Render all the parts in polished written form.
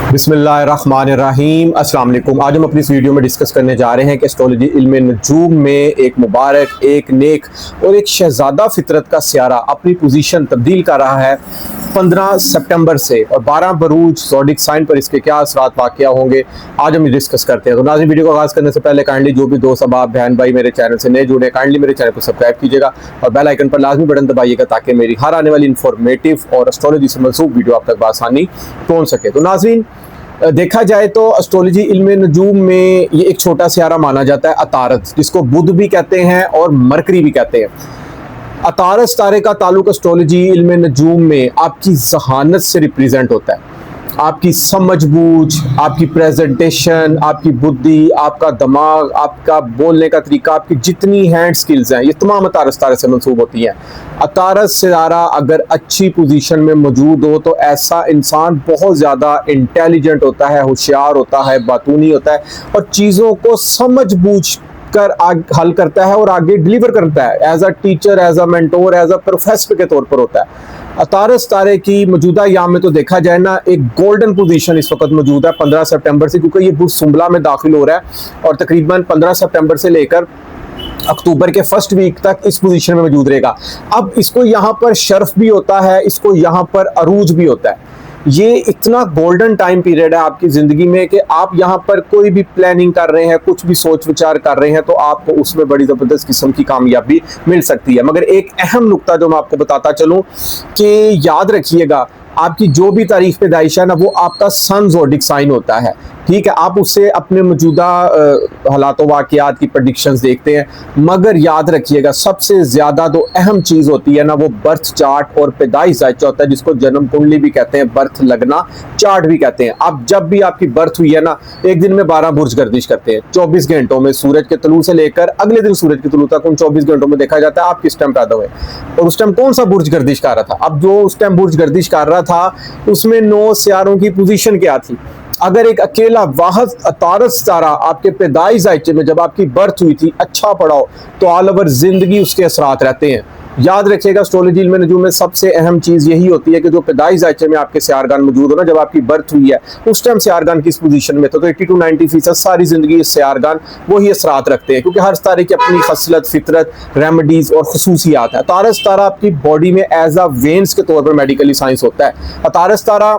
बिस्मिल्लाहिर्रहमानिर्रहीम अस्सलाम वालेकुम। आज हम अपनी इस वीडियो में डिस्कस करने जा रहे हैं कि एस्ट्रोलॉजी इल्म नजूम में एक मुबारक, एक नेक और एक शहजादा फितरत का सियारा अपनी पोजीशन तब्दील कर रहा है 15 सितंबर से, और 12 बरूज ज़ोडिक साइन पर इसके क्या असरात वाक़या होंगे आज हम डिस्कस करते हैं। तो नाज़रीन, वीडियो को आगाज़ करने से पहले काइंडली जो भी दोस्त अब बहन भाई मेरे चैनल से नए जुड़े, काइंडली मेरे चैनल को सब्सक्राइब कीजिएगा और बेल आइकन पर लाजमी बटन दबाइएगा ताकि मेरी हर आने वाली इंफॉर्मेटिव और एस्ट्रोलॉजी से मनसूब वीडियो आप तक बआसानी पहुँच सके। तो नाज़रीन, देखा जाए तो एस्ट्रोलॉजी इल्म नजूम में ये एक छोटा सियारा माना जाता है अतारद, जिसको बुध भी कहते हैं और मरकरी भी कहते हैं। अतारस तारे का ताल्लुक एस्ट्रोलॉजी इल्म नजूम में आपकी जहानत से रिप्रेजेंट होता है। आपकी समझबूझ, आपकी प्रेजेंटेशन, आपकी बुद्धि, आपका दिमाग, आपका बोलने का तरीका, आपकी जितनी हैंड स्किल्स हैं, ये तमाम अतारस तारे से मंसूब होती हैं। अतारस सितारा अगर अच्छी पोजीशन में मौजूद हो तो ऐसा इंसान बहुत ज़्यादा इंटेलिजेंट होता है, होशियार होता है, बातूनी होता है और चीज़ों को समझ बूझ कर हल करता है और आगे डिलीवर करता है। As a teacher, as a mentor, as a professor के तौर पर होता है। अतारस तारे की मौजूदा याम में तो देखा जाए ना, एक गोल्डन पोजीशन इस वक्त मौजूद है 15 सितंबर से, क्योंकि ये बुध सुंबला में दाखिल हो रहा है और तकरीबन 15 सितंबर से लेकर अक्टूबर के फर्स्ट वीक तक इस पोजीशन में मौजूद रहेगा। अब इसको यहाँ पर शर्फ भी होता है, इसको यहाँ पर अरूज भी होता है। ये इतना गोल्डन टाइम पीरियड है आपकी ज़िंदगी में कि आप यहाँ पर कोई भी प्लानिंग कर रहे हैं, कुछ भी सोच विचार कर रहे हैं तो आपको उसमें बड़ी ज़बरदस्त किस्म की कामयाबी मिल सकती है। मगर एक अहम नुक्ता जो मैं आपको बताता चलूँ कि याद रखिएगा, आपकी जो भी तारीख पैदाइश है ना, वो आपका सन ज़ोडिक साइन होता है। ठीक है, आप उससे अपने मौजूदा हालात वाक़यात की प्रेडिक्शंस देखते हैं, मगर याद रखिएगा सबसे ज़्यादा जो अहम चीज़ होती है ना, वो बर्थ चार्ट और पैदाइश जायचा होता है, जिसको जन्म कुंडली भी कहते हैं, बर्थ लगना चार्ट भी कहते हैं। अब जब भी आपकी बर्थ हुई है ना, एक दिन में 12 बुर्ज गर्दिश करते हैं 24 घंटों में, सूरज के तुलू से लेकर अगले दिन सूरज के तुलू तक उन 24 घंटों में देखा जाता है आप किस टाइम पैदा हुए और उस टाइम कौन सा बुर्ज गर्दिश कर रहा था। अब जो उस टाइम बुर्ज गर्दिश कर रहा था उसमें 9 सियारों की पोजीशन क्या थी। अगर एक अकेला वाहद अतारस तारा आपके पैदाइश जायचे में जब आपकी बर्थ हुई थी अच्छा पड़ा हो तो ऑल ओवर जिंदगी उसके असरात रहते हैं। याद रखिएगा, एस्ट्रोलॉजी इल्म नजूम में सबसे अहम चीज़ यही होती है कि जो पैदाइश जायचे में आपके सियारगान मौजूद हो ना, जब आपकी बर्थ हुई है उस टाइम सियारगान किस पोजीशन में तो 80 to 90% सारी जिंदगी सियारगान वही असरात रखते हैं, क्योंकि हर तारे की अपनी खसलत, फितरत, रेमेडीज और खसूसियात है। अतारस तारा आपकी बॉडी में एज अ वेन्स के तौर पर मेडिकली साइंस होता है। अतारस तारा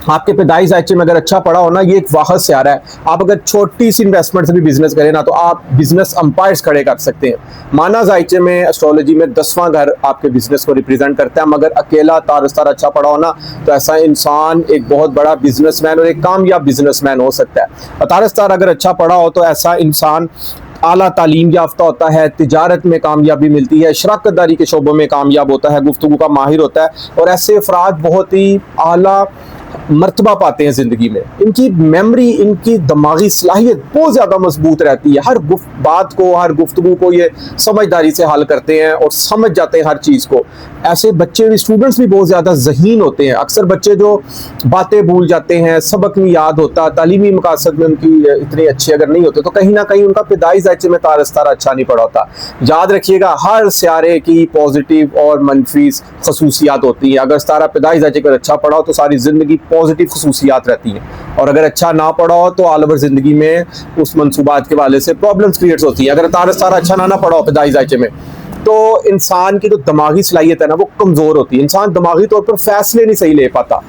आपके पैदाइश जायचे में अगर अच्छा पड़ा हो ना, ये एक वाहद सियारा है। आप अगर छोटी सी इन्वेस्टमेंट से भी बिजनेस करें ना, तो आप बिजनेस अंपायर्स खड़े कर सकते हैं। माना जायचे में एस्ट्रोलॉजी में 10वां घर आपके बिजनेस को रिप्रेजेंट करता है, मगर अकेला तारस तारा अच्छा पड़ा हो ना, तो ऐसा इंसान एक बहुत बड़ा बिजनेसमैन और एक कामयाब बिजनेसमैन हो सकता है। तारस तारा अगर अच्छा पड़ा हो तो ऐसा इंसान आला तालीम याफ्ता होता है, तिजारत में कामयाबी मिलती है, शराकतदारी के शोबों में कामयाब होता है, गुफ्तगू का माहिर होता है और ऐसे अफराद बहुत ही आला मर्तबा पाते हैं ज़िंदगी में। इनकी मेमोरी, इनकी दिमागी सलाहियत बहुत ज़्यादा मजबूत रहती है। हर बात को, हर गुफ्तगू को ये समझदारी से हल करते हैं और समझ जाते हैं हर चीज़ को। ऐसे बच्चे भी, स्टूडेंट्स भी बहुत ज़्यादा ज़हीन होते हैं। अक्सर बच्चे जो बातें भूल जाते हैं, सबक नहीं याद होता, तालीमी मकासद में उनकी इतने अच्छे अगर नहीं होते तो कहीं ना कहीं उनका पैदाइश जायचे में तारस तारा अच्छा नहीं पड़ा होता। याद रखिएगा, हर सियारे की पॉजिटिव और मनफी खसूसियात होती हैं। अगर तारा पैदाइश जायचे पर अच्छा पड़ा हो तो सारी ज़िंदगी पॉजिटिव खसूसियात रहती हैं, और अगर अच्छा ना पड़ा हो तो ऑल ओवर जिंदगी में उस मंसूबात के वाले से प्रॉब्लम्स क्रिएट होती हैं। अगर तारस तारा अच्छा ना पड़ा हो पैदाइश जायचे में तो इंसान की जो दिमागी सलाहियत है ना, वो कमज़ोर होती है। इंसान दिमागी तौर पर फैसले नहीं सही ले पाता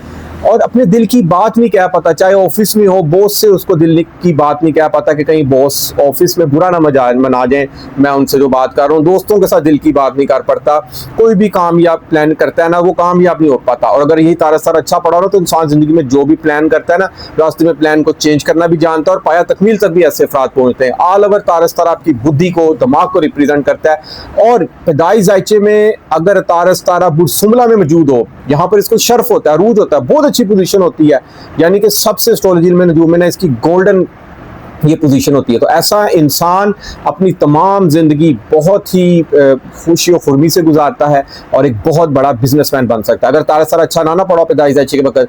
और अपने दिल की बात नहीं कह पाता। चाहे ऑफिस में हो, बॉस से उसको दिल की बात नहीं कह पाता कि कहीं बॉस ऑफिस में बुरा ना मना जाए मैं उनसे जो बात कर रहा हूँ। दोस्तों के साथ दिल की बात नहीं कर पड़ता। कोई भी कामयाब प्लान करता है ना, वो कामयाब नहीं हो पाता। और अगर यही तारस तारा अच्छा पड़ा हो तो इंसान ज़िंदगी में जो भी प्लान करता है ना, रास्ते में प्लान को चेंज करना भी जानता है और पाया तकमील तक भी ऐसे अफराद पहुँचते हैं। ऑल ओवर तारस तारा आपकी बुद्धि को, दिमाग को रिप्रेजेंट करता है। और पैदाइश जायचे में अगर तारस तारा बुध सुंबला में मौजूद हो, यहाँ पर इसको शर्फ होता है, अरूज होता है, बहुत अच्छी पोजीशन होती है। यानी कि सबसे एस्ट्रोलॉजी में नजूम में ना इसकी गोल्डन ये पोजीशन होती है। तो ऐसा इंसान अपनी तमाम ज़िंदगी बहुत ही खुशी और खुरमी से गुजारता है और एक बहुत बड़ा बिजनेसमैन बन सकता है। अगर तारस तारा अच्छा ना पड़ा पैदाइश जायचे के वक्त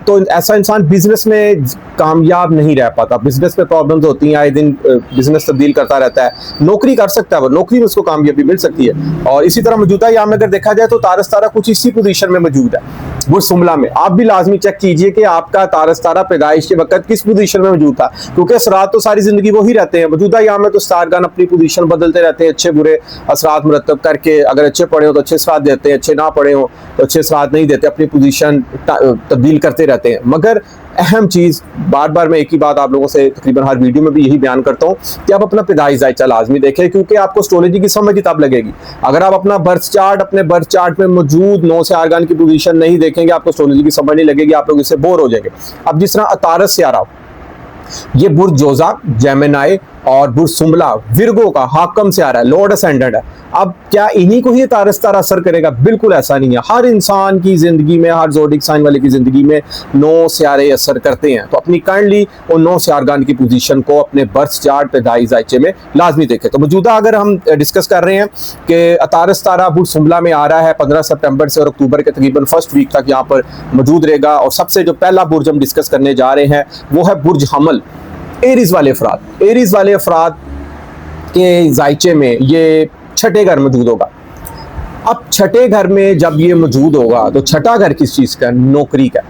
तो ऐसा इंसान बिजनेस में कामयाब नहीं रह पाता। बिजनेस में प्रॉब्लम्स होती हैं, आए दिन बिजनेस तब्दील करता रहता है। नौकरी कर सकता है, वो नौकरी में उसको कामयाबी मिल सकती है। और इसी तरह मौजूदा यहाँ में अगर देखा जाए तो तारस तारा कुछ इसी पोजीशन में मौजूद है। बुर्ज सुमला में आप भी लाजमी चेक कीजिए कि आपका तारस तारा पैदाइश के वक्त किस पोजीशन में मौजूद था, क्योंकि असरात तो सारी जिंदगी वही रहते हैं। मौजूदा यहाँ में तो स्टारगन अपनी पोजीशन बदलते रहते हैं, अच्छे बुरे असरात मुरतब करके, अगर अच्छे पढ़े हो तो अच्छे असरात देते हैं, अच्छे ना पढ़े हो तो अच्छे असरात नहीं देते, अपनी पोजीशन तब्दील करते रहते हैं। मगर अहम चीज़, बार बार मैं एक ही बात आप लोगों से तकरीबन हर वीडियो में भी यही बयान करता हूँ कि आप अपना पैदाइश जायचा लाजमी देखें, क्योंकि आपको एस्ट्रोलॉजी की समझ ही तब लगेगी। अगर आप अपना बर्थ चार्ट, अपने बर्थ चार्ट में मौजूद 9 से आरगान की पोजीशन नहीं देखेंगे, आपको एस्ट्रोलॉजी की समझ नहीं लगेगी, आप लोग इससे बोर हो जाएंगे। अब जिस तरह अतारस सियारा, ये बुर्ज जोजा, जेमिनाई और बुर्ज सुमला विर्गो का हाकम से आ रहा है, लॉर्ड असेंडेंट है। अब क्या इन्हीं को ही तारस तारा असर करेगा? बिल्कुल ऐसा नहीं है। हर इंसान की जिंदगी में, हर ज़ोडिक साइन वाले की जिंदगी में 9 सियारे असर करते हैं। तो अपनी काइंडली उन 9 सियारगान की पोजीशन को अपने बर्थ चार्ट पैदाइश जायचे में लाजमी देखें। तो मौजूदा अगर हम डिस्कस कर रहे हैं कि तारस तारा बुर्ज सुमला में आ रहा है 15 सितंबर से और अक्टूबर के तकरीबन फर्स्ट वीक तक यहाँ पर मौजूद रहेगा। और सबसे जो पहला बुर्ज हम डिस्कस करने जा रहे हैं वो है बुर्ज हमल, एरीज वाले अफराद। एरीज वाले अफराद के जायचे में ये छठे घर मौजूद होगा। अब छठे घर में जब ये मौजूद होगा तो छठा घर किस चीज़ का? नौकरी का,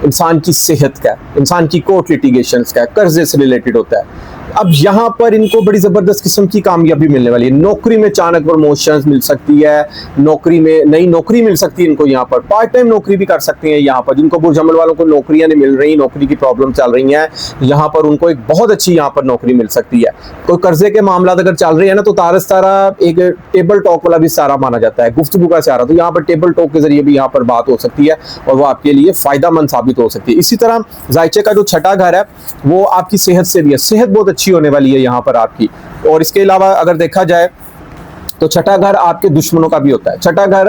इंसान की सेहत का, इंसान की कोर्ट लिटिगेशंस का, कर्जे से रिलेटेड होता है। अब यहाँ पर इनको बड़ी ज़बरदस्त किस्म की कामयाबी मिलने वाली है। नौकरी में अचानक प्रमोशंस मिल सकती है, नौकरी में नई नौकरी मिल सकती है इनको। यहाँ पर पार्ट टाइम नौकरी भी कर सकते हैं। यहाँ पर जिनको बुर्ज हमल वालों को नौकरियाँ नहीं मिल रही, नौकरी की प्रॉब्लम चल रही हैं, यहाँ पर उनको एक बहुत अच्छी यहाँ पर नौकरी मिल सकती है। कोई कर्जे के मामला अगर चल रहे हैं ना, तो तारस तारा एक टेबल टॉक वाला भी सारा माना जाता है, गुफ्तगू का सारा। तो यहाँ पर टेबल टॉक के जरिए भी यहाँ पर बात हो सकती है और वो आपके लिए फ़ायदा मंद साबित हो सकती है। इसी तरह जायचे का जो छठा घर है वो आपकी सेहत से भी है, सेहत बहुत अच्छी होने वाली है यहाँ पर आपकी। और इसके अलावा अगर देखा जाए तो छठा घर आपके दुश्मनों का भी होता है। छठा घर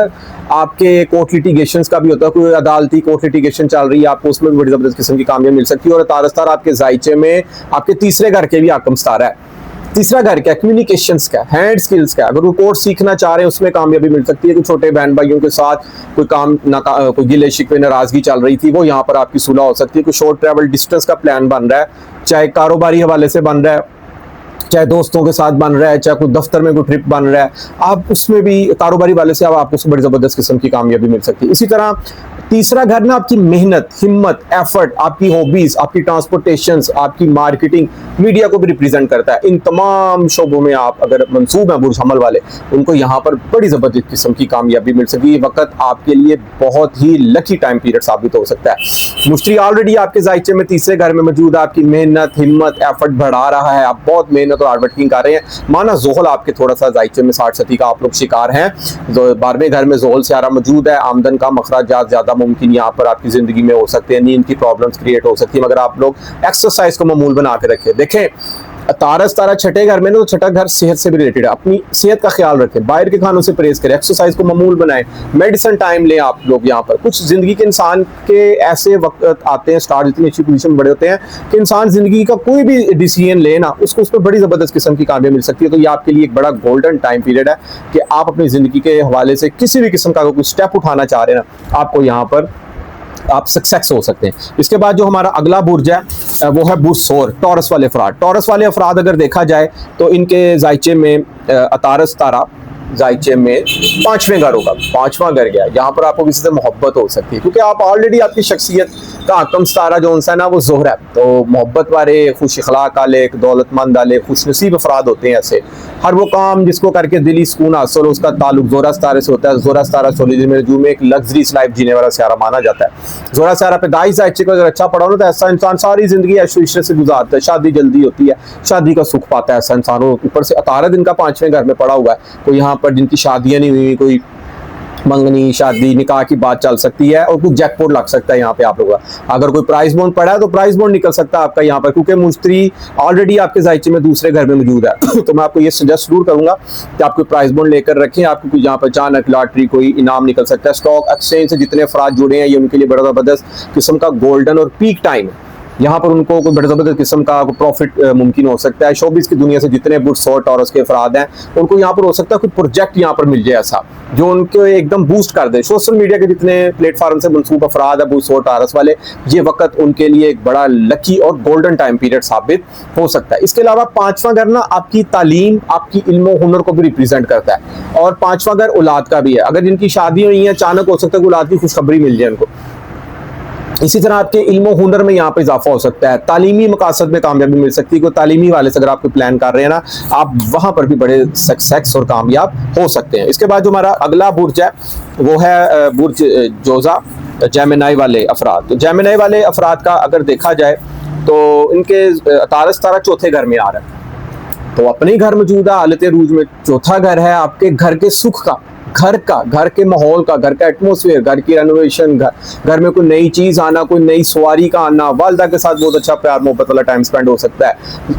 आपके कोर्ट लिटिगेशंस का भी होता है। कोई अदालती कोर्ट लिटिगेशन चल रही है, आपको उसमें भी बड़ी जबरदस्त किस्म की कामयाबी मिल सकती है। और तारस तारा आपके जायचे में आपके तीसरे घर के भी हाकम सितारा है। तीसरा घर क्या? कम्युनिकेशंस का, हैंड स्किल्स का। अगर वो कोर्स सीखना चाह रहे हैं उसमें कामयाबी मिल सकती है। कि छोटे बहन भाइयों के साथ कोई काम कोई गिले शिकवे नाराजगी चल रही थी, वो यहाँ पर आपकी सुलह हो सकती है। कोई शॉर्ट ट्रैवल डिस्टेंस का प्लान बन रहा है, चाहे कारोबारी हवाले से बन रहा है, चाहे दोस्तों के साथ बन रहा है, चाहे कोई दफ्तर में कोई ट्रिप बन रहा है, आप उसमें भी कारोबारी वाले से आपको बड़ी ज़बरदस्त किस्म की कामयाबी मिल सकती है। इसी तरह तीसरा घर ना आपकी मेहनत, हिम्मत, एफर्ट, आपकी हॉबीज, आपकी ट्रांसपोर्टेशंस, आपकी मार्केटिंग, मीडिया को भी रिप्रेजेंट करता है। इन तमाम शोबों में आप अगर मंसूब हैं बुर्ज हमल वाले, उनको यहाँ पर बड़ी ज़बरदस्त किस्म की कामयाबी मिल सकती है। ये वक्त आपके लिए बहुत ही लकी टाइम पीरियड साबित हो सकता है। मुश्तरी ऑलरेडी आपके जायचे में तीसरे घर में मौजूद, आपकी मेहनत, हिम्मत, एफर्ट बढ़ा रहा है। आप बहुत मेहनत और हार्डवर्किंग कर रहे हैं। माना जोहल आपके थोड़ा सा जायचे में 60-70 का आप लोग शिकार हैं। 12वें घर में जोहल सियारा मौजूद है। आमदन का मखराजात ज़्यादा मुमकिन यहाँ पर आपकी ज़िंदगी में हो सकते हैं। नींद की प्रॉब्लम्स क्रिएट हो सकती है, मगर आप लोग एक्सरसाइज को मामूल बना के रखें। देखें तारस तारा छठे घर में ना, तो छठा घर सेहत से भी रिलेटेड है। अपनी सेहत का ख्याल रखें, बाहर के खानों से परहेज करें, एक्सरसाइज को मामूल बनाएं, मेडिसिन टाइम लें आप लोग। यहाँ पर कुछ ज़िंदगी के इंसान के ऐसे वक्त आते हैं, स्टार जितनी अच्छी पोजीशन में बड़े होते हैं कि इंसान ज़िंदगी का कोई भी डिसीजन ले ना, उसको उस पर बड़ी ज़बरदस्त किस्म की कामयाबी मिल सकती है। तो ये आपके लिए एक बड़ा गोल्डन टाइम पीरियड है कि आप अपनी ज़िंदगी के हवाले से किसी भी किस्म का कोई स्टेप उठाना चाह रहे हैं ना, आपको यहाँ पर आप सक्सेस हो सकते हैं। इसके बाद जो हमारा अगला बुर्ज है वो है बुर्ज सोर, टॉरस वाले अफराद। टॉरस वाले अफराद अगर देखा जाए तो इनके जायचे में तारस तारा जायचे में 5वें घर होगा। 5वां घर गया, यहाँ पर आपको किसी से मोहब्बत हो सकती है, क्योंकि आप ऑलरेडी आपकी शख्सियत का हाकम सितारा जो है ना वो ज़ोहरा है। तो मोहब्बत वाले, खुश अखलाक वाले, दौलतमंद वाले, खुश नसीब अफराद होते हैं। ऐसे हर वो काम जिसको करके दिली सुकून हासिल हो, उसका ताल्लुक ज़ोहरा सितारे से होता है। ज़ोहरा सितारा एस्ट्रोलॉजी में नजूम में एक लग्जरीस लाइफ जीने वाला सियारा माना जाता है। ज़ोहरा सितारा पैदाइश जायचे को अगर अच्छा पढ़ा हो तो ऐसा इंसान सारी जिंदगी ऐशो इशरत से गुजारता है, शादी जल्दी होती है, शादी का सुख पाता है ऐसा इंसान। ऊपर से अतारा दिन का 5वें घर में पड़ा हुआ है। कोई यहाँ पर जिनकी शादियां नहीं हुई, कोई मंगनी, शादी, निकाह की बात चल सकती है और कुछ जैकपॉट लग सकता है यहाँ पे आप लोगों का। अगर कोई प्राइस बॉन्ड पड़ा है तो प्राइस बॉन्ड निकल सकता है आपका यहाँ पर, क्योंकि मुश्तरी ऑलरेडी आपके जायचे में दूसरे घर में मौजूद है। तो मैं आपको ये सजेस्ट जरूर करूंगा कि आप कोई प्राइस बॉन्ड लेकर रखें। आपको कोई यहाँ पर अचानक लॉटरी कोई इनाम निकल सकता है। स्टॉक एक्सचेंज से जितने अफराद जुड़े हैं ये उनके लिए बड़ा ज़बरदस्त किस्म का गोल्डन और पीक टाइम है। यहाँ पर उनको कोई बड़े ज़बरदस्त किस्म का प्रॉफिट मुमकिन हो सकता है। शोबिस की दुनिया से जितने बुट 100 टॉरस के अफराद हैं उनको यहाँ पर हो सकता है कोई प्रोजेक्ट यहाँ पर मिल जाए ऐसा जो उनको एकदम बूस्ट कर दे। सोशल मीडिया के जितने प्लेटफॉर्म से मनसूब अफराद है बुट 100 टॉरस वाले, ये वक्त उनके लिए एक बड़ा लकी और गोल्डन टाइम पीरियड साबित हो सकता है। इसके अलावा पांचवा घर ना आपकी तालीम, आपकी इल्म हुनर को भी रिप्रेजेंट करता है, और पांचवा घर औलाद का भी है। अगर जिनकी शादी हुई है अचानक हो सकता है औलाद की खुशखबरी मिल जाए उनको। इसी तरह आपके इल्म हुनर में यहाँ पे इजाफा हो सकता है, तालीमी मकासद में कामयाबी मिल सकती है। कोई तालीमी वाले से अगर आप कोई प्लान कर रहे हैं ना, आप वहाँ पर भी बड़े सक्सेस और कामयाब हो सकते हैं। इसके बाद जो हमारा अगला बुर्ज है वो है बुर्ज जोजा, जेमिनाई वाले अफराद। तो जेमिनाई वाले अफराद का अगर देखा जाए तो इनके तारस तारा चौथे घर में आ रहा है, तो अपने घर मौजूदा हालत रूज में चौथा घर है आपके घर के सुख का, घर के माहौल का, घर का एटमोसफेयर, घर की रेनोवेशन, घर में कोई नई चीज आना, कोई नई सवारी का आना, वालदा के साथ बहुत अच्छा प्यार मोहब्बत वाला टाइम स्पेंड हो सकता है।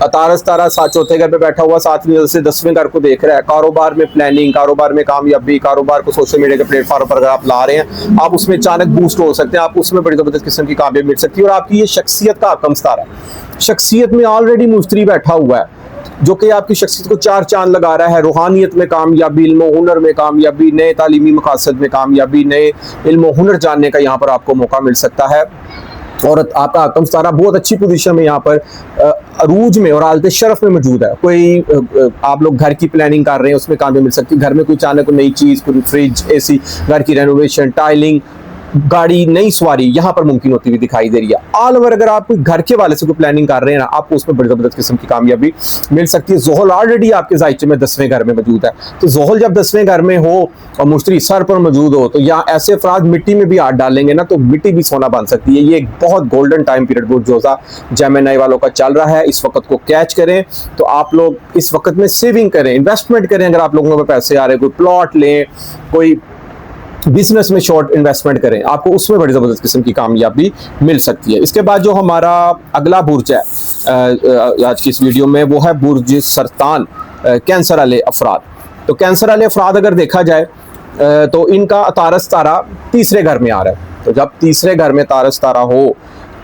तारस तारा साथ चौथे घर पे बैठा हुआ 7वीं से 10वें घर को देख रहा है। कारोबार में प्लानिंग, कारोबार में कामयाबी, कारोबार को सोशल मीडिया के प्लेटफॉर्म पर अगर आप ला रहे हैं, आप उसमें अचानक बूस्ट हो सकते हैं, आप उसमें बड़ी जबरदस्त किस्म की कामयाबी मिल सकती है। और आपकी ये शख्सियत का आकम सितारा है, शख्सियत में ऑलरेडी मुश्तरी बैठा हुआ है जो कि आपकी शख्सियत को 4 चांद लगा रहा है। रूहानियत में कामयाबी, इल्म हुनर में कामयाबी, नए तालीमी मकासद में कामयाबी, नए इल्म हुनर जानने का यहाँ पर आपको मौका मिल सकता है। और आपका आकम सितारा बहुत अच्छी पोजीशन में यहाँ पर अरूज में और हालत शरफ में मौजूद है। कोई आप लोग घर की प्लानिंग कर रहे हैं उसमें कामयाबी मिल सकती है। घर में कोई अचानक नई चीज़, कोई फ्रिज, एसी, घर की रेनोवेशन, टाइलिंग, गाड़ी, नई सवारी यहाँ पर मुमकिन होती हुई दिखाई दे रही है। ऑल ओवर अगर आप घर के वाले से कोई प्लानिंग कर रहे हैं ना, आपको उसमें बड़ी जबरदस्त किस्म की कामयाबी मिल सकती है। जोहल ऑलरेडी आपके जायचे में 10वें घर में मौजूद है, तो जोहल जब 10वें घर में हो और मुश्तरी सर पर मौजूद हो तो यहाँ ऐसे अफराद मिट्टी में भी हाथ डालेंगे ना तो मिट्टी भी सोना बन सकती है। ये एक बहुत गोल्डन टाइम पीरियड बुर्ज जोजा जेमिनाई वालों का चल रहा है। इस वक्त को कैच करें, तो आप लोग इस वक्त में सेविंग करें, इन्वेस्टमेंट करें। अगर आप लोगों के पैसे आ रहे हैं, कोई प्लॉट लें, कोई बिजनेस में शॉर्ट इन्वेस्टमेंट करें, आपको उसमें बड़ी ज़बरदस्त किस्म की कामयाबी मिल सकती है। इसके बाद जो हमारा अगला बुर्ज है आज की इस वीडियो में, वो है बुर्ज सरतान, कैंसर वाले अफराद। तो कैंसर वाले अफराद अगर देखा जाए तो इनका तारस तारा तीसरे घर में आ रहा है। तो जब तीसरे घर में तारस तारा हो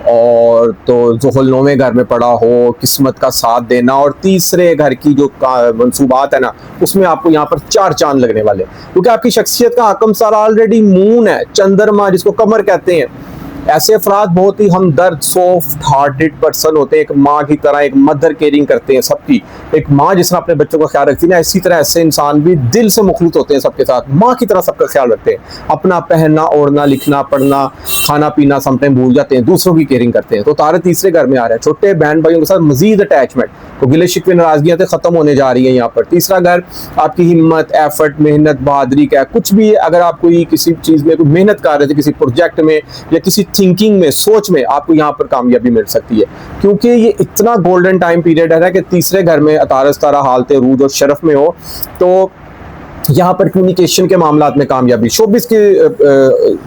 और तो ज़ुहल 9वें घर में पड़ा हो, किस्मत का साथ देना, और तीसरे घर की जो मंसूबात है ना उसमें आपको यहाँ पर 4 चांद लगने वाले, क्योंकि आपकी शख्सियत का आकम सारा ऑलरेडी मून है, चंद्रमा जिसको कमर कहते हैं। ऐसे अफराद बहुत ही हमदर्द, सॉफ्ट हार्टेड पर्सन होते हैं, एक माँ की तरह, एक मदर केयरिंग करते हैं सबकी। एक माँ जिस तरह अपने बच्चों का ख्याल रखती है ना, इसी तरह ऐसे इंसान भी दिल से मुखलिस होते हैं सबके साथ, माँ की तरह सबका ख्याल रखते हैं। अपना पहनना, ओढ़ना, लिखना, पढ़ना, खाना पीना समटाइम भूल जाते हैं, दूसरों की केयरिंग करते हैं। तो तारे तीसरे घर में आ रहे हैं, छोटे बहन भाइयों के साथ मजीद अटैचमेंट, तो गिले शिकवे नाराजगियां तो खत्म होने जा रही हैं यहाँ पर। तीसरा घर आपकी हिम्मत, एफर्ट, मेहनत, बहादुरी का कुछ भी, अगर आप कोई किसी चीज़ में कोई मेहनत कर रहे थे, किसी प्रोजेक्ट में या किसी थिंकिंग में, सोच में, आपको यहाँ पर कामयाबी मिल सकती है, क्योंकि ये इतना गोल्डन टाइम पीरियड है ना कि तीसरे घर में अतारस तारा हालत रूज और शरफ में हो, तो यहाँ पर कम्युनिकेशन के मामलात में कामयाबी, शोबिस के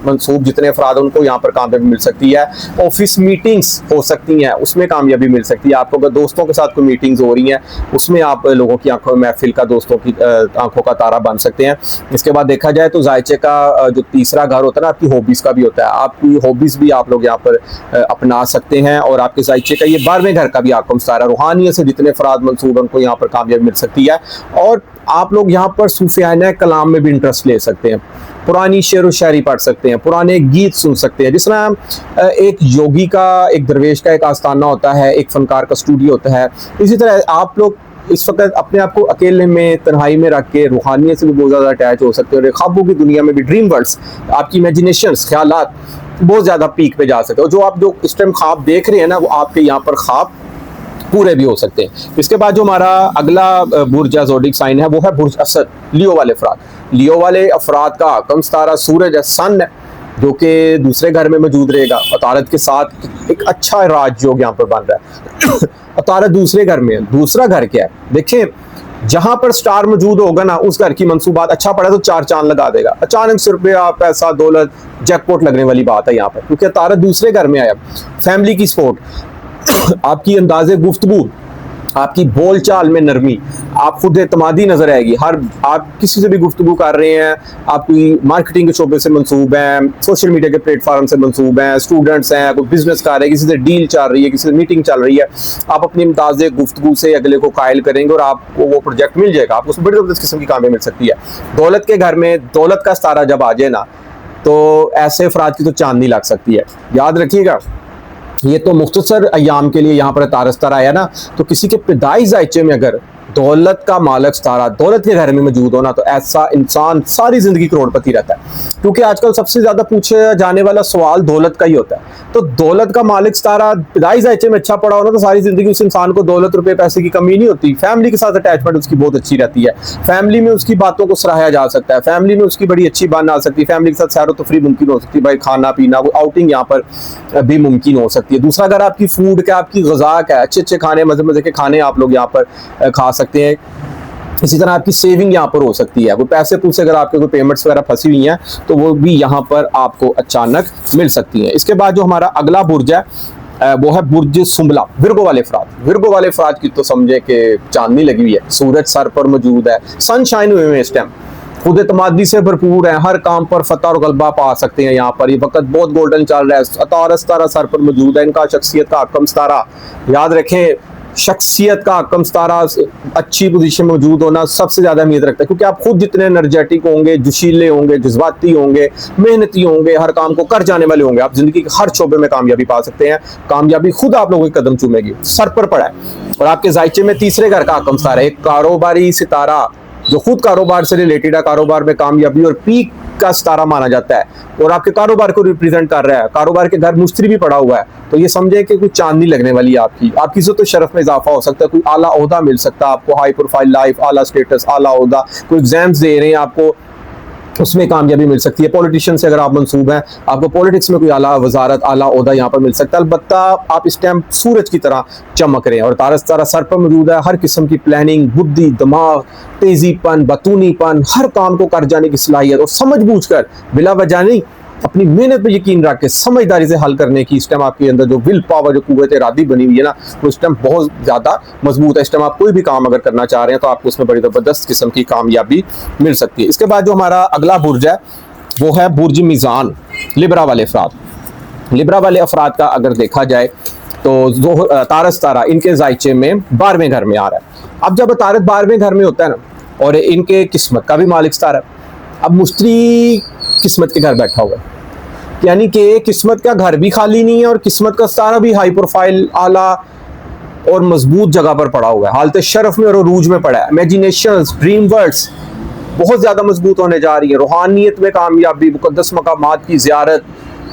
मंसूब जितने अफराद उनको यहाँ पर कामयाबी मिल सकती है। ऑफिस मीटिंग्स हो सकती हैं, उसमें कामयाबी मिल सकती है। आपको अगर दोस्तों के साथ कोई मीटिंग्स हो रही हैं, उसमें आप लोगों की आंखों में, महफिल का, दोस्तों की आंखों का तारा बन सकते हैं। इसके बाद देखा जाए तो जायचे का जो तीसरा घर होता है ना, आपकी हॉबीज़ का भी होता है। आपकी हॉबीज़ भी आप लोग यहाँ पर अपना सकते हैं, और आपके जायचे का ये 12वें घर का भी आकम सारा, रूहानियत से जितने अफराद मंसूब उनको यहाँ पर कामयाबी मिल सकती है। और आप लोग यहाँ पर सूफियाना कलाम में भी इंटरेस्ट ले सकते हैं, पुरानी शेर व शायरी पढ़ सकते हैं, पुराने गीत सुन सकते हैं। जिस तरह एक योगी का, एक दरवेश का एक आस्थाना होता है, एक फनकार का स्टूडियो होता है, इसी तरह आप लोग इस वक्त अपने आप को अकेले में, तन्हाई में रख के रूहानियत से भी बहुत ज़्यादा अटैच हो सकते हैं, और ख्वाबों की दुनिया में भी, ड्रीम वर्ल्ड्स, आपकी इमेजिनेशंस, ख्यालात बहुत ज़्यादा पीक पे जा सकते हो। जो आप जो इस टाइम ख्वाब देख रहे हैं ना, वो आपके यहाँ पर ख्वाब पूरे भी हो सकते हैं। इसके बाद जो हमारा अगला बुर्ज ज़ोडिक साइन है वो है बुर्ज असद, लियो वाले अफराद। लियो वाले अफराद का आकम सितारा सूरज है, सन है, जो कि दूसरे घर में मौजूद रहेगा। अतारत के साथ एक अच्छा राजयोग यहाँ पर बन रहा है। अतारत दूसरे घर में है। दूसरा घर क्या है, देखें, जहां पर स्टार मौजूद होगा ना, उस घर की मंसूबात अच्छा पड़ा तो 4 चांद लगा देगा। अचानक से रुपया, पैसा, दौलत, जैकपॉट लगने वाली बात है यहाँ पर, क्योंकि अतारत दूसरे घर में आया। फैमिली की सपोर्ट, आपकी अंदाज़े गुफ्तगू, आपकी बोलचाल में नरमी, आप खुद एतमादी नजर आएगी। हर आप किसी से भी गुफ्तगू कर रहे हैं, आपकी मार्केटिंग के शोबे से मंसूब हैं, सोशल मीडिया के प्लेटफॉर्म से मंसूब हैं, स्टूडेंट्स हैं, कोई बिजनेस कर रहे हैं, किसी से डील चल रही है, किसी से मीटिंग चल रही है, आप अपनी इम्ताज़ गुफ्तगू से अगले को कायल करेंगे और आपको वो प्रोजेक्ट मिल जाएगा। आपको उसमें बड़ी ज़बरदस्त किस्म की कामयाबी मिल सकती है। दौलत के घर में दौलत का सितारा जब आ जाए ना, तो ऐसे अफराद की तो चांदनी लग सकती है। याद रखिएगा, ये तो मुख्तसर अयाम के लिए यहाँ पर तारस तारा आया ना, तो किसी के पैदाइश जायचे में अगर दौलत का मालक तारा दौलत के घर में मौजूद होना, तो ऐसा इंसान सारी जिंदगी करोड़पति रहता है। क्योंकि आजकल सबसे ज्यादा पूछे जाने वाला सवाल दौलत का ही होता है। तो दौलत का मालिक तारा पैदाइश जायचे में अच्छा पड़ा होना, तो सारी जिंदगी उस इंसान को दौलत रुपए पैसे की कमी नहीं होती। फैमिली के साथ अटैचमेंट उसकी बहुत अच्छी रहती है, फैमिली में उसकी बातों को सराहा जा सकता है, फैमिली में उसकी बड़ी अच्छी बात आ सकती है, फैमिली के साथ सैर तफरी मुमकिन हो सकती है, भाई खाना पीना आउटिंग यहाँ पर भी मुमकिन हो सकती है। दूसरा, अगर आपकी फूड का, आपकी ग़िज़ा का, अच्छे अच्छे खाने, मज़े मज़े के खाने आप लोग यहाँ पर खा सकते हैं। इसी तरह आपकी सेविंग यहाँ पर हो सकती है, वो पैसे पूसे अगर आपके कोई पेमेंट्स वगैरह फंसी हुई हैं तो वो भी यहाँ पर आपको अचानक मिल सकती हैं। इसके बाद जो हमारा अगला बुर्ज है वो है बुर्ज सुंबला, विर्गो वाले अफराद। विर्गो वाले अफराद की तो समझे कि चांदनी लगी हुई है, सूरज सर पर मौजूद है, सनशाइन हुए हैं इस टाइम, खुद एतमादी से भरपूर है, हर काम पर फतह और गलबा पा सकते हैं। यहाँ पर ये वक्त बहुत गोल्डन चल रहा है, तारस तारा सर पर मौजूद है, इनका शख्सियत का हकम सितारा। याद रखें, शख्सियत का हकम सितारा अच्छी पोजीशन में मौजूद होना सबसे ज्यादा अहमियत रखता है, क्योंकि आप खुद जितने एनर्जेटिक होंगे, जोशीले होंगे, जज्बाती होंगे, मेहनती होंगे, हर काम को कर जाने वाले होंगे, आप जिंदगी के हर शोबे में कामयाबी पा सकते हैं। कामयाबी खुद आप लोगों के कदम चूमेगी, सर पर पड़ा है। और आपके जायचे में तीसरे घर का हकम सितारा, एक कारोबारी सितारा जो खुद कारोबार से रिलेटेड है, कारोबार में कामयाबी और पीक का सितारा माना जाता है और आपके कारोबार को रिप्रेजेंट कर रहा है। कारोबार के घर मुश्तरी भी पड़ा हुआ है, तो ये समझे कि कुछ चांदनी लगने वाली है आपकी इज्जत तो शरफ में इजाफा हो सकता है, कोई आला ओहदा मिल सकता है आपको, हाई प्रोफाइल लाइफ, आला स्टेटस, आला ओहदा, कोई एग्जाम्स दे रहे हैं आपको, उसमें कामयाबी मिल सकती है। पॉलिटिशियन से अगर आप मंसूब हैं, आपको पॉलिटिक्स में कोई आला वजारत, आला ओहदा यहाँ पर मिल सकता है। अलबत्ता आप इस टाइम सूरज की तरह चमक रहे हैं और तारस तारा सर पर मौजूद है। हर किस्म की प्लानिंग, बुद्धि, दिमाग, तेजीपन, बतूनीपन, हर काम को कर जाने की सलाहियत और समझ बूझ कर, बिला वजह नहीं, अपनी मेहनत पर यकीन रख के समझदारी से हल करने की इस टाइम आपके अंदर जो विल पावर, जो कुव्वत इरादी बनी हुई है ना, वो इस टाइम बहुत ज़्यादा मजबूत है। इस टाइम आप कोई भी काम अगर करना चाह रहे हैं तो आपको उसमें बड़ी ज़बरदस्त किस्म की कामयाबी मिल सकती है। इसके बाद जो हमारा अगला बुर्ज है वो है बुर्ज मीज़ान, लिब्रा वाले अफराद। लिब्रा वाले अफराद का अगर देखा जाए तो तारस तारा इनके जायचे में 12वें घर में आ रहा है। अब जब तारस 12वें घर में होता है ना, और इनके किस्मत का भी मालिक तारा, अब मुश्तरी किस्मत के घर बैठा हुआ है, यानी कि किस्मत का घर भी खाली नहीं है और किस्मत का सितारा भी हाई प्रोफाइल, आला और मजबूत जगह पर पड़ा हुआ है, हालत शरफ में और अरूज में पड़ा है। इमेजिनेशंस, ड्रीम वर्ड्स बहुत ज़्यादा मजबूत होने जा रही है। रूहानियत में कामयाबी, मुकद्दस मकामात की ज़ियारत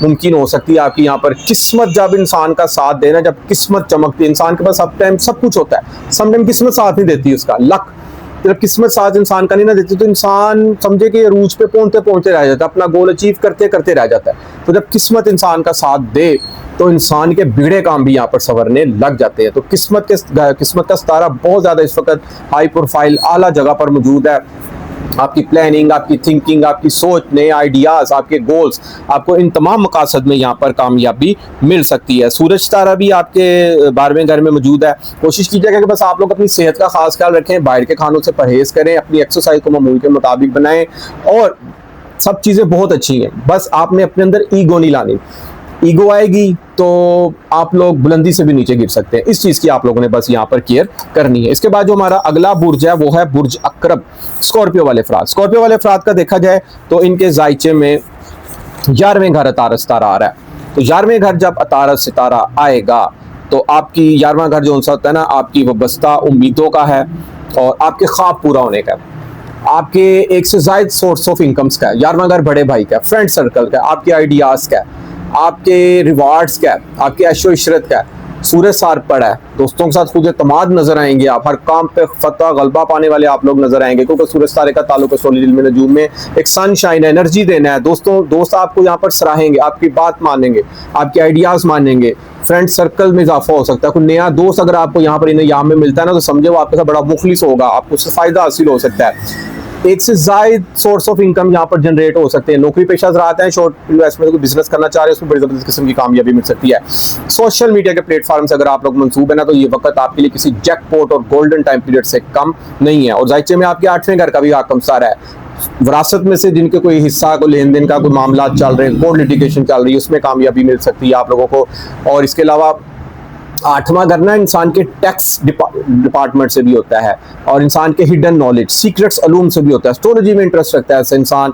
मुमकिन हो सकती है आपकी यहाँ पर। किस्मत जब इंसान का साथ देना, जब किस्मत चमकती है, इंसान के पास सब टाइम सब कुछ होता है, सम टाइम किस्मत साथ नहीं देती उसका, लक जब किस्मत साथ इंसान का नहीं ना देती तो इंसान समझे कि अरूज पे पहुंचते पहुंचते रह जाता है, अपना गोल अचीव करते करते रह जाता है। तो जब किस्मत इंसान का साथ दे तो इंसान के बिगड़े काम भी यहाँ पर संवरने लग जाते हैं। तो किस्मत का सितारा बहुत ज़्यादा इस वक्त हाई प्रोफाइल, आला जगह पर मौजूद है। आपकी प्लानिंग, आपकी थिंकिंग, आपकी सोच, नए आइडियाज़, आपके गोल्स, आपको इन तमाम मकासद में यहाँ पर कामयाबी मिल सकती है। सूरज तारा भी आपके 12वें घर में मौजूद है। कोशिश कीजिएगा कि बस आप लोग अपनी सेहत का खास ख्याल रखें, बाहर के खानों से परहेज़ करें, अपनी एक्सरसाइज को मामूल के मुताबिक बनाएं और सब चीज़ें बहुत अच्छी हैं। बस आपने अपने अंदर ईगो नहीं लानी, ईगो आएगी तो आप लोग बुलंदी से भी नीचे गिर सकते हैं। इस चीज़ की आप लोगों ने बस यहाँ पर केयर करनी है। इसके बाद जो हमारा अगला बुर्ज है वो है बुर्ज अकरब, स्कॉर्पियो वाले अफराद। स्कॉर्पियो वाले अफराद का देखा जाए तो इनके जायचे में 11वें घर अतारस सितारा आ रहा है। तो 11वें घर जब अतारस सितारा आएगा तो आपकी 11वां घर जो होता है ना, आपकी वाबस्ता उम्मीदों का है और आपके ख्वाब पूरा होने का है, आपके एक से ज़ायद सोर्स ऑफ इनकम्स का है। 11वां घर बड़े भाई का, फ्रेंड सर्कल का, आपके आइडियाज़ का, आपके रिवार्ड्स का, आपके ऐशो इशरत का। सूरज सार पड़ा है, दोस्तों के साथ खुद एतमाद नजर आएंगे आप, हर काम पे फतह गलबा पाने वाले आप लोग नजर आएंगे, क्योंकि सूरज तारे का ताल्लुक सोलर इल्म नजूम में एक सनशाइन, एनर्जी देना है। दोस्त आपको यहाँ पर सराहेंगे, आपकी बात मानेंगे, आपके आइडियाज़ मानेंगे, फ्रेंड सर्कल में इजाफा हो सकता है। कोई नया दोस्त अगर आपको यहाँ पर इनाम में मिलता है ना, तो समझे वो आपके साथ बड़ा मुखलिस होगा, आपको उससे फ़ायदा हासिल हो सकता है। एक से ज़ायद सोर्स ऑफ इनकम यहाँ पर जनरेट हो सकते हैं। नौकरी पेशा हज़रात हैं, शॉर्ट इन्वेस्टमेंट को बिजनेस करना चाह रहे हैं, उसमें बड़ी ज़बरदस्त किस्म की कामयाबी मिल सकती है। सोशल मीडिया के प्लेटफॉर्म से अगर आप लोग मंसूब है ना, तो ये वक्त आपके लिए किसी जैकपॉट और गोल्डन टाइम पीरियड से कम नहीं है। और जायचे में आपके 8वें घर का भी हाकम सारा है। विरासत में से जिनके कोई हिस्सा को लेन देन का कोई मामला चल रहे हैं, कोर्ट लिटिगेशन चल रही है, उसमें कामयाबी मिल सकती है आप लोगों को। और इसके अलावा 8वां घर ना इंसान के टैक्स डिपार्टमेंट से भी होता है, और इंसान के हिडन नॉलेज, सीक्रेट्स अलूम से भी होता है। एस्ट्रोलॉजी में इंटरेस्ट रखता है ऐसे इंसान,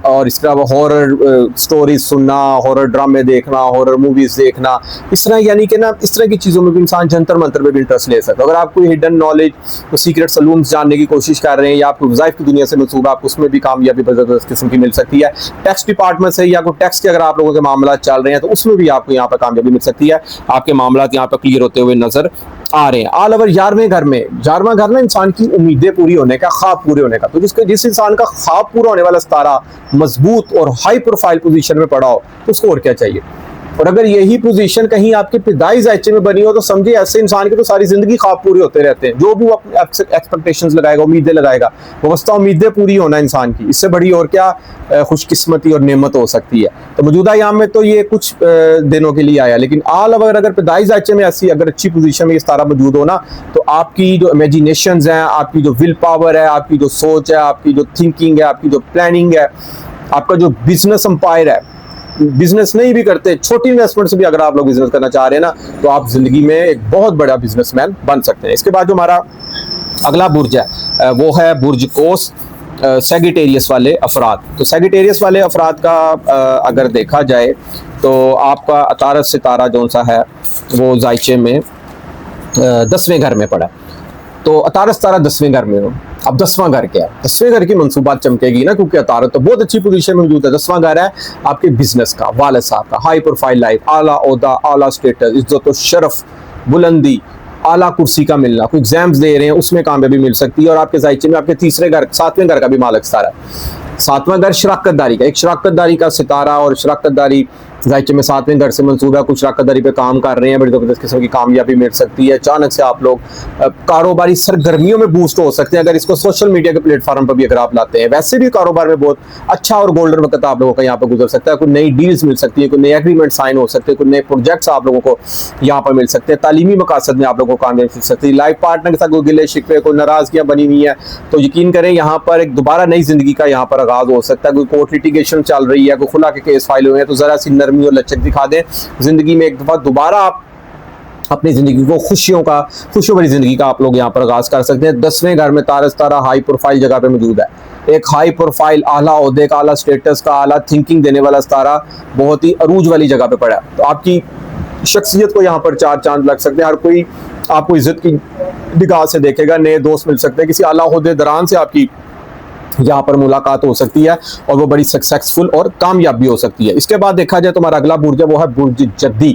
और इसके अलावा हॉरर स्टोरीज सुनना, हॉरर ड्रामे देखना, हॉरर मूवीज देखना, इस तरह यानी कि ना इस तरह की चीज़ों में भी इंसान जंतर मंतर में भी इंटरेस्ट ले सकता है। अगर आप कोई हिडन नॉलेज, सीक्रेट्स अलूम जानने की कोशिश कर रहे हैं, या आपको वज़ाइफ की दुनिया से मंसूब, आप उसमें भी कामयाबी ज़बरदस्त किस्म की मिल सकती है। टैक्स डिपार्टमेंट से या कोई टैक्स के अगर आप लोगों के मामला चल रहे हैं, तो उसमें भी आपको यहाँ पर कामयाबी मिल सकती है। आपके मामला यहाँ पर क्लियर होते हुए नजर आ रहे हैं। ऑल ओवर 11वें घर में, 11वां घर ना इंसान की उम्मीदें पूरी होने का, ख्वाब पूरे होने का। तो जिस इंसान का ख्वाब पूरा होने वाला सितारा मजबूत और हाई प्रोफाइल पोजीशन में पड़ा हो, तो उसको और क्या चाहिए। और अगर यही पोजीशन कहीं आपकी पिदाई जायचे में बनी हो, तो समझिए ऐसे इंसान की तो सारी जिंदगी ख्वाब पूरे होते रहते हैं। जो भी वो अपने एक्सपेक्टेशंस लगाएगा, उम्मीदें लगाएगा, वो बस्ता उम्मीदें पूरी होना इंसान की, इससे बड़ी और क्या खुशकिस्मती और नेमत हो सकती है। तो मौजूदा याम में तो ये कुछ दिनों के लिए आया, लेकिन आल ओवर अगर पिदाई जायचे में ऐसी अगर अच्छी पोजीशन में इस तारा मौजूद हो ना, तो आपकी जो इमेजिनेशंस हैं, आपकी जो विल पावर है, आपकी जो सोच है, आपकी जो थिंकिंग है, आपकी जो प्लानिंग है, आपका जो बिजनेस एम्पायर है, बिजनेस नहीं भी करते, छोटी इन्वेस्टमेंट से भी अगर आप लोग बिजनेस करना चाह रहे हैं ना, तो आप जिंदगी में एक बहुत बड़ा बिजनेसमैन बन सकते हैं। इसके बाद जो हमारा अगला बुर्ज है वो है बुर्ज कोस, सैगिटेरियस वाले अफराद। तो सैगिटेरियस वाले अफराद का अगर देखा जाए तो आपका अतारत सितारा जो सा है वो जायचे में 10वें घर में पड़ा। तो अतारत सितारा 10वें घर में हो। अब 10वां घर क्या है? 10वें घर की मंसूबात चमकेगी ना, क्योंकि अतारत तो बहुत अच्छी पोजीशन में मौजूद है। 10वां घर है आपके बिजनेस का, वालिद साहब का, हाई प्रोफाइल लाइफ, आला ओहदा, आला स्टेटस, इज्जत और शरफ, बुलंदी, आला कुर्सी का मिलना, कोई एग्जाम्स दे रहे हैं उसमें कामयाबी मिल सकती है। और आपके जायचे में आपके तीसरे घर, 7वें घर का भी मालिक सितारा है। 7वां घर शराकतदारी का, एक शराकतदारी का सितारा, और शराकतदारी जायचे में 7वें घर से मंसूब है। कुछ शराकतदारी पे काम कर रहे हैं, बड़ी ज़बरदस्त किस्म की कामयाबी मिल सकती है। अचानक से आप लोग कारोबारी सरगर्मियों में बूस्ट हो सकते हैं, अगर इसको सोशल मीडिया के प्लेटफॉर्म पर भी अगर आप लाते हैं। वैसे भी कारोबार में बहुत अच्छा और गोल्डन वक्त आप लोगों का यहाँ पर गुजर सकता है। कोई नई डील्स मिल सकती है, कोई नए एग्रीमेंट साइन हो सकते हैं, कोई नए प्रोजेक्ट्स आप लोगों को यहाँ पर मिल सकते हैं। तालीमी मकासद में आप लोगों को कामयाबी मिल सकती है। लाइफ पार्टनर के साथ कोई गिले शिकवे, कोई नाराजगियाँ बनी हुई है, तो यकीन करें यहाँ पर एक दोबारा नई जिंदगी का यहाँ पर आगाज हो सकता है। कोई कोर्ट लिटिगेशन चल रही है, कोई खुला के केस फाइल हुए हैं, तो जरा सी नरमी और लचक दिखा दें जिंदगी में, एक दफा दोबारा आप अपनी जिंदगी को खुशियों भरी जिंदगी का आप लोग यहाँ पर आगाज कर सकते हैं। 10वें घर में तारा हाई प्रोफाइल जगह पे मौजूद है। एक हाई प्रोफाइल, आला ओहदे का, आला स्टेटस का, आला थिंकिंग देने वाला सितारा बहुत ही अरूज वाली जगह पे पड़ा है। तो आपकी शख्सियत को यहाँ पर 4 चांद लग सकते हैं। हर कोई आपको इज्जत की निगाह से देखेगा, नए दोस्त मिल सकते हैं, किसी आला ओहदेदारान से आपकी यहाँ पर मुलाकात हो सकती है, और वो बड़ी सक्सेसफुल और कामयाब भी हो सकती है। इसके बाद देखा जाए तो हमारा अगला बुर्ज है वो है बुर्ज जद्दी,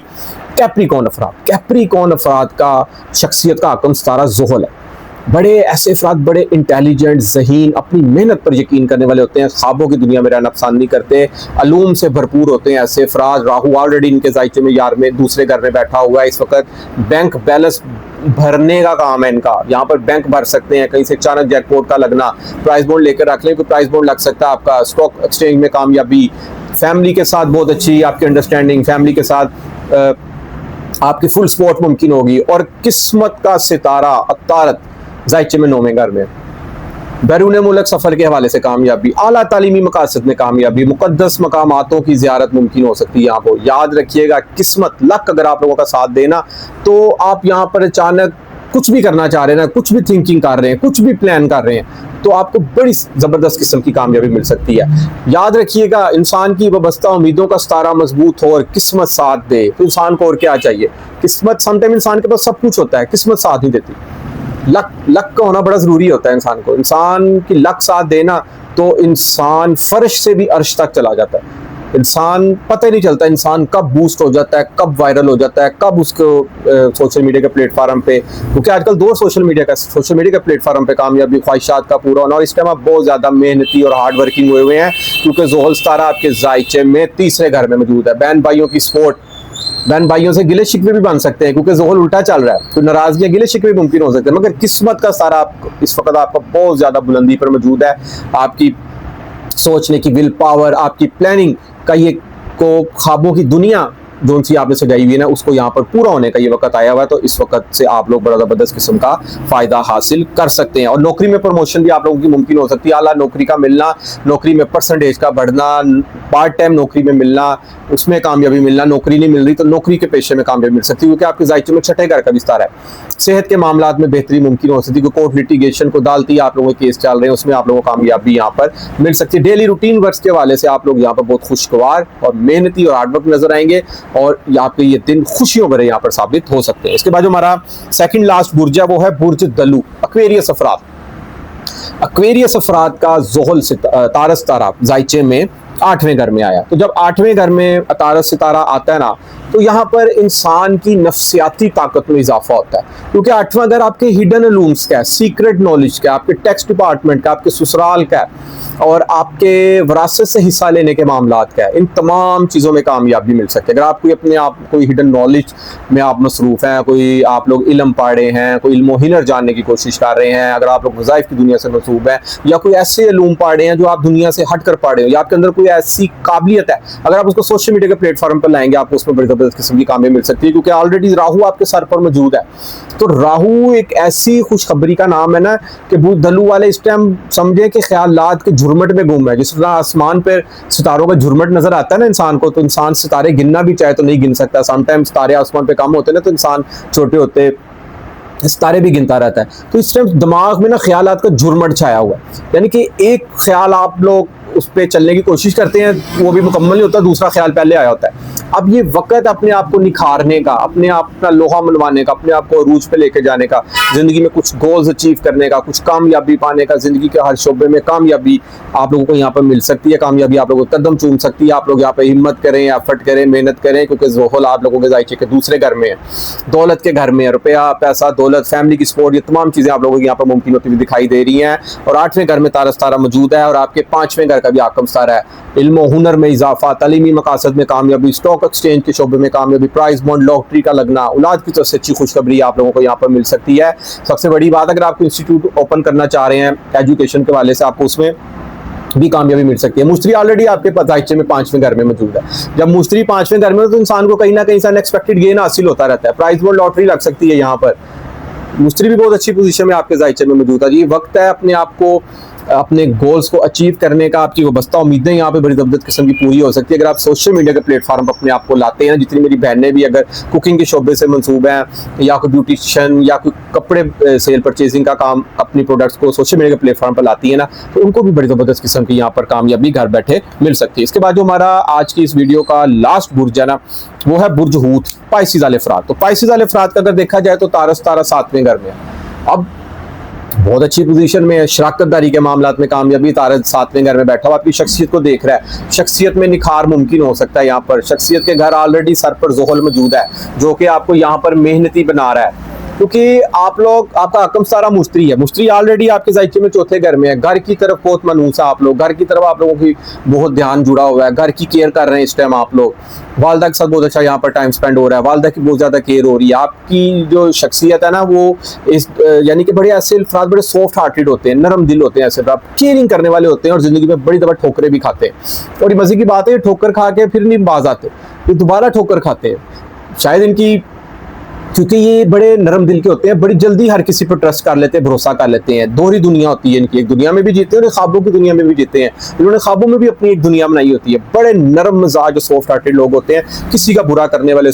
कैप्रिकॉर्न अफराद। कैप्रिकॉर्न अफराद का शख्सियत का हाकम सितारा ज़ुहल है। बड़े ऐसे अफराद बड़े इंटेलिजेंट, ज़हीन, अपनी मेहनत पर यकीन करने वाले होते हैं, ख्वाबों की दुनिया में रहना पसंद नहीं करते, अलूम से भरपूर होते हैं ऐसे अफराद। राहु ऑलरेडी इनके जायचे में यार में दूसरे घर में बैठा हुआ है। इस वक्त बैंक बैलेंस भरने का काम है इनका, यहाँ पर बैंक भर सकते हैं। कहीं से अचानक जैकपॉट का लगना, प्राइस बोर्ड लेकर रख लें, कोई प्राइस बोर्ड लग सकता है आपका। स्टॉक एक्सचेंज में कामयाबी, फैमिली के साथ बहुत अच्छी आपकी अंडरस्टैंडिंग, फैमिली के साथ आपकी फुल सपोर्ट मुमकिन होगी। और किस्मत का सितारा अतारत जायचे में 9वें घर में, बैरून मुल्क सफ़र के हवाले से कामयाबी, आला तालीमी मकासद में कामयाबी, मुक़द्दस मकामातों की ज़ियारत मुमकिन हो सकती है। यहाँ पर याद रखिएगा, किस्मत, लक अगर आप लोगों का साथ देना, तो आप यहाँ पर अचानक कुछ भी करना चाह रहे हैं ना, कुछ भी थिंकिंग कर रहे हैं, कुछ भी प्लान कर रहे हैं, तो आपको बड़ी ज़बरदस्त किस्म की कामयाबी मिल सकती है। याद रखिएगा, इंसान की वाबस्ता उम्मीदों का सितारा मजबूत हो और किस्मत साथ दे, तो इंसान को और क्या चाहिए। किस्मत, समटाइम इंसान के पास सब कुछ होता है, किस्मत साथ नहीं देती। लक का होना बड़ा ज़रूरी होता है इंसान को। इंसान की लक साथ देना तो इंसान फर्श से भी अर्श तक चला जाता है। इंसान पता ही नहीं चलता इंसान कब बूस्ट हो जाता है, कब वायरल हो जाता है, कब उसको सोशल मीडिया के प्लेटफॉर्म पे, क्योंकि आजकल दौर सोशल मीडिया के प्लेटफॉर्म पे कामयाबी, ख्वाहिशात का पूरा होना। और इस टाइम आप बहुत ज़्यादा मेहनती और हार्ड वर्किंग हुए हैं, क्योंकि ज़ुहल सितारा आपके जायचे में तीसरे घर में मौजूद है। बहन भाइयों की सपोर्ट, बहन भाइयों से गिले शिकवे भी बन सकते हैं, क्योंकि ज़ोहल उल्टा चल रहा है तो नाराजगियां गिले शिकवे मुमकिन हो सकते हैं। मगर किस्मत का सारा इस वक्त आपका बहुत ज़्यादा बुलंदी पर मौजूद है। आपकी सोचने की विल पावर, आपकी प्लानिंग का ये को ख्वाबों की दुनिया जो सी आपने सजाई हुई है ना, उसको यहाँ पर पूरा होने का ये वक्त आया हुआ है। तो इस वक्त से आप लोग बड़ा ज़बरदस्त किस्म का फ़ायदा हासिल कर सकते हैं। और नौकरी में प्रमोशन भी आप लोगों की मुमकिन हो सकती है। आला नौकरी का मिलना, नौकरी में परसेंटेज का बढ़ना, पार्ट टाइम नौकरी में मिलना, उसमें कामयाबी मिलना, नौकरी नहीं मिल रही तो नौकरी के पेशे में कामयाबी मिल सकती है, क्योंकि आपके जायचे में छठे घर का विस्तार है। सेहत के मामला में बेहतरी मुमकिन हो सकती है, कोर्ट लिटिगेशन को दालती आप लोगों के केस चल रहे हैं, उसमें आप लोगों को कामयाबी यहाँ पर मिल सकती है। डेली रूटीन वर्क के हवाले से आप लोग यहाँ पर बहुत खुशगवार और मेहनती और हार्डवर्क नजर आएंगे, और आपके ये दिन खुशियों भरे यहाँ पर साबित हो सकते हैं। इसके बाद जो हमारा सेकंड लास्ट बुर्ज है वो है बुर्ज दलू, एक्वेरियस अफराद। एक्वेरियस अफराद का ज़ोहल तारस सितारा जायचे में 8वें घर में आया। तो जब 8वें घर में तारस सितारा आता है ना, तो यहाँ पर इंसान की नफ्सियाती ताकत में इजाफा होता है, क्योंकि 8वां घर आपके हिडन अलूम्स का है, सीक्रेट नॉलेज का, आपके टैक्स डिपार्टमेंट का, आपके ससुराल का है, और आपके विरासत से हिस्सा लेने के मामलात का है। इन तमाम चीज़ों में कामयाबी मिल सकती है। अगर आप कोई अपने आप कोई हिडन नॉलेज में आप मसरूफ़ हैं, कोई आप लोग इल्म पढ़े हैं, कोई इल्म हिनर जानने की कोशिश कर रहे हैं, अगर आप लोग वज़ाइफ की दुनिया से मसरूफ़ हैं, या कोई ऐसे इल्म पढ़े हैं जो आप दुनिया से हट कर पढ़े हो, या आपके अंदर कोई ऐसी काबिलियत है, अगर आप उसको सोशल मीडिया के प्लेटफॉर्म पर लाएंगे, आपको उसमें बड़ी ज़बरदस्त किस्म की कामयाबी मिल सकती है, क्योंकि ऑलरेडी राहु आपके सर पर मौजूद है। तो राहु एक ऐसी खुशखबरी का नाम है ना कि बुर्ज दलू वाले इस टाइम समझे कि ख्यालात के झुरमट में गुम है। जिस तरह आसमान पर सितारों का झुरमट नजर आता है ना इंसान को, तो इंसान सितारे गिनना भी चाहे तो नहीं गिन सकता। समटाइम्स सितारे आसमान पे कम होते हैं ना, तो इंसान छोटे होते सितारे भी गिनता रहता है। तो इस टाइम दिमाग में ना ख्यालात का झुरमट छाया हुआ है, यानी कि एक ख्याल आप लोग उस पर चलने की कोशिश करते हैं, वो भी मुकम्मल नहीं होता, दूसरा ख्याल पहले आया होता है। अब ये वक्त अपने आप को निखारने का, अपने आप का लोहा मनवाने का, अपने आप को अरूज पे लेके जाने का, ज़िंदगी में कुछ गोल्स अचीव करने का, कुछ कामयाबी पाने का, ज़िंदगी के हर शोबे में कामयाबी आप लोगों को यहाँ पर मिल सकती है, कामयाबी आप लोगों को कदम चूम सकती है। आप लोग यहाँ पर हिम्मत करें, एफर्ट करें, मेहनत करें, क्योंकि ज़ोहल आप लोगों के जायचे के दूसरे घर में है, दौलत के घर में है, रुपया पैसा दौलत फैमिली की सपोर्ट, ये तमाम चीज़ें आप लोगों को यहाँ पर मुमकिन होती हुई दिखाई दे रही हैं। और 8वें घर में तारस तारा मौजूद है, और आपके 5वें घर का भी आकम सारा है। इल्म और हुनर में इजाफा, तालीमी मकासद में कामयाबी, स्टॉक एक्सचेंज के शोबे में कामयाबी, प्राइज बॉन्ड लॉटरी का लगना, औलाद की तरफ से अच्छी खुशखबरी आप लोगों को यहाँ पर मिल सकती है। सबसे बड़ी बात, अगर आपको इंस्टीट्यूट ओपन करना चाह रहे हैं एजुकेशन के वाले से, आपको उसमें भी कामयाबी मिल सकती है। मुश्तरी ऑलरेडी आपके जायचे में 5वें घर में मौजूद है। जब मुश्तरी 5वें घर में, तो इंसान को कहीं ना कहीं अनएक्सपेक्टेड गेन हासिल होता रहता है, प्राइज बॉन्ड लॉटरी लग सकती है। यहाँ पर मुश्तरी भी बहुत अच्छी पोजीशन में आपके जायचे में मौजूद है। ये वक्त है अपने आप को, अपने गोल्स को अचीव करने का। आपकी वाबस्ता उम्मीदें यहाँ पे बड़ी ज़बरदस्त किस्म की पूरी हो सकती है अगर आप सोशल मीडिया के प्लेटफॉर्म पर अपने आप को लाते हैं। जितनी मेरी बहनें भी अगर कुकिंग के शोबे से मंसूब हैं, या कोई ब्यूटिशियन या कोई कपड़े सेल परचेजिंग का काम, अपनी प्रोडक्ट्स को सोशल मीडिया के प्लेटफॉर्म पर लाती है ना, तो उनको भी बड़ी ज़बरदस्त किस्म की यहाँ पर कामयाबी घर बैठे मिल सकती है। इसके बाद जो हमारा आज की इस वीडियो का लास्ट बुर्ज है ना, वो है बुर्ज हूत, पाइसिस वाले अफराद। तो पाइसिस वाले अफराद का अगर देखा जाए तो तारस तारा 7वें घर में है, अब बहुत अच्छी पोजीशन में है। शराकतदारी के मामलात में कामयाबी, तारस 7वें घर में बैठा हुआ आपकी शख्सियत को देख रहा है, शख्सियत में निखार मुमकिन हो सकता है। यहाँ पर शख्सियत के घर ऑलरेडी सर पर ज़ोहल मौजूद है, जो कि आपको यहाँ पर मेहनती बना रहा है, क्योंकि आप लोग, आपका अकम सारा मुश्तरी है। मुश्तरी ऑलरेडी आपके जायचे में 4थे घर में है। घर की तरफ बहुत मनूस है आप लोग, घर की तरफ आप लोगों की बहुत ध्यान जुड़ा हुआ है, घर की केयर कर रहे हैं इस टाइम आप लोग। वालदा के साथ बहुत अच्छा यहाँ पर टाइम स्पेंड हो रहा है, वालदा की बहुत ज़्यादा केयर हो रही है। आपकी जो शख्सियत है ना, वो इस यानी कि बड़े ऐसे अफराद बड़े सॉफ्ट हार्टेड होते हैं, नरम दिल होते हैं, ऐसे अफराद केयरिंग करने वाले होते हैं, और ज़िंदगी में बड़ी दफ़ा ठोकरें भी खाते हैं। और ये मज़े की बात है, ठोकर खा के फिर नहीं बाज आते, ये दोबारा ठोकर खाते हैं। शायद इनकी, क्योंकि ये बड़े नरम दिल के होते हैं, बड़ी जल्दी हर किसी पर ट्रस्ट कर लेते हैं, भरोसा कर लेते हैं। दोहरी दुनिया होती है इनकी, एक दुनिया में भी जीते हैं और ख्वाबों की दुनिया में भी जीते हैं। इन्होंने ख्वाबों में भी अपनी एक दुनिया बनाई होती है। बड़े नरम मिजाज, सॉफ्ट हार्टेड लोग होते हैं, किसी का बुरा करने वाले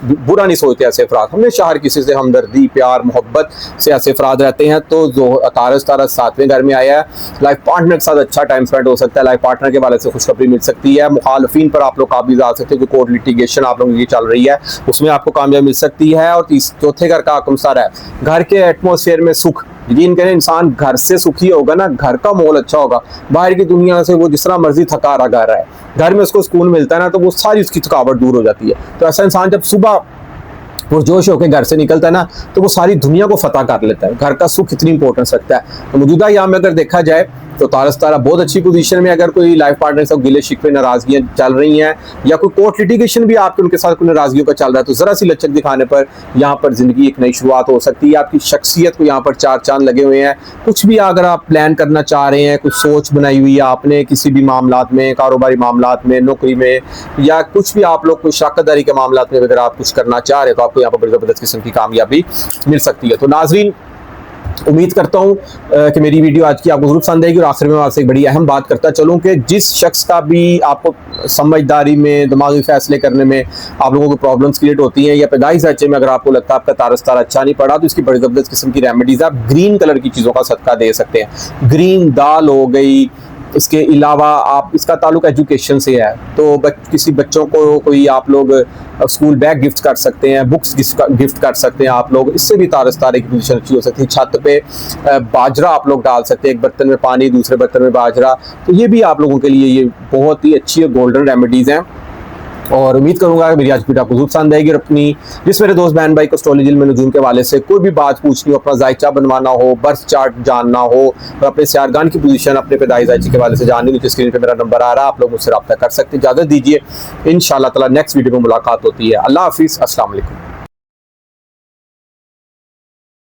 बुरा नहीं सोचते ऐसे अफराद। हमेशा हर किसी से हमदर्दी, प्यार, मोहब्बत से ऐसे अफराद रहते हैं। तो जो तारस 7वें घर में आया है, लाइफ पार्टनर के साथ अच्छा टाइम स्पेंड हो सकता है, लाइफ पार्टनर के वाले से खुशखबरी मिल सकती है। मुखालफिन पर आप लोग काबिज आ सकते हैं, कोई कोर्ट लिटिगेशन आप लोगों की चल रही है, उसमें आपको कामयाबी मिल सकती है। और 4थे घर का आकम सारा है, घर के एटमॉस्फेयर में सुख। यकीन करें, इंसान घर से सुखी होगा ना, घर का माहौल अच्छा होगा, बाहर की दुनिया से वो जिस तरह मर्जी थका रहा है, घर में उसको सुकून मिलता है ना, तो वो सारी उसकी थकावट दूर हो जाती है। तो ऐसा इंसान जब सुबह पुरजोश होकर घर से निकलता है ना, तो वो सारी दुनिया को फतह कर लेता है। घर का सुख इतनी इंपॉर्टेंस रखता है। तो मौजूदा यहाँ में अगर देखा जाए तो तारस तारा बहुत अच्छी पोजीशन में। अगर कोई लाइफ पार्टनर से गिले शिकवे नाराजगियां चल रही हैं या कोई कोर्ट लिटिगेशन भी आपके उनके साथ कोई नाराजगियों का चल रहा है, तो जरा सी लचक दिखाने पर यहाँ पर जिंदगी एक नई शुरुआत हो सकती है। आपकी शख्सियत को यहाँ पर चार चांद लगे हुए हैं। कुछ भी अगर आप प्लान करना चाह रहे हैं, कुछ सोच बनाई हुई है आपने किसी भी मामलात में, कारोबारी मामलात में, नौकरी में, या कुछ भी आप लोग कोई शराकतदारी के मामलात में अगर आप कुछ करना चाह रहे हैं, तो आपको यहाँ पर बड़ी जबरदस्त किस्म की कामयाबी मिल सकती है। तो नाजरीन, उम्मीद करता हूँ कि मेरी वीडियो आज की आपको जरूर पसंद आएगी। और आखिर में आपसे एक बड़ी अहम बात करता चलूँ कि जिस शख्स का भी आपको समझदारी में, दिमागी फैसले करने में आप लोगों को प्रॉब्लम्स क्रिएट होती हैं, या पैदाइश ढांचे में अगर आपको लगता है आपका तारस तारा अच्छा नहीं पड़ा, तो इसकी बड़ी जबरदस्त किस्म की रेमेडीज आप ग्रीन कलर की चीज़ों का सदका दे सकते हैं। ग्रीन दाल हो गई, इसके अलावा आप इसका ताल्लुक एजुकेशन से है तो किसी बच्चों को कोई आप लोग स्कूल बैग गिफ्ट कर सकते हैं, बुक्स गिफ्ट कर सकते हैं आप लोग। इससे भी तारस तारे की पोजीशन अच्छी हो सकती है। छत पे बाजरा आप लोग डाल सकते हैं, एक बर्तन में पानी, दूसरे बर्तन में बाजरा। तो ये भी आप लोगों के लिए ये बहुत ही अच्छी और गोल्डन रेमेडीज़ हैं। और उम्मीद करूंगा कि मेरी आज की वीडियो आपको जरूर पसंद आएगी। और अपनी जिस मेरे दोस्त बहन भाई को एस्ट्रोलॉजी में नजूम के हवाले से कोई भी बात पूछनी हो, अपना जायचा बनवाना हो, बर्थ चार्ट जानना हो, और अपने सियारगान की पोजीशन, अपने पैदाइश जायचे के हवाले से जाननी हो, नीचे स्क्रीन पे मेरा नंबर आ रहा है, आप लोग मुझसे रब्ता कर सकते हैं। इजाजत दीजिए, इंशाअल्लाह ताला नेक्स्ट वीडियो में मुलाकात होती है। अल्लाह हाफिज़, अस्सलाम वालेकुम।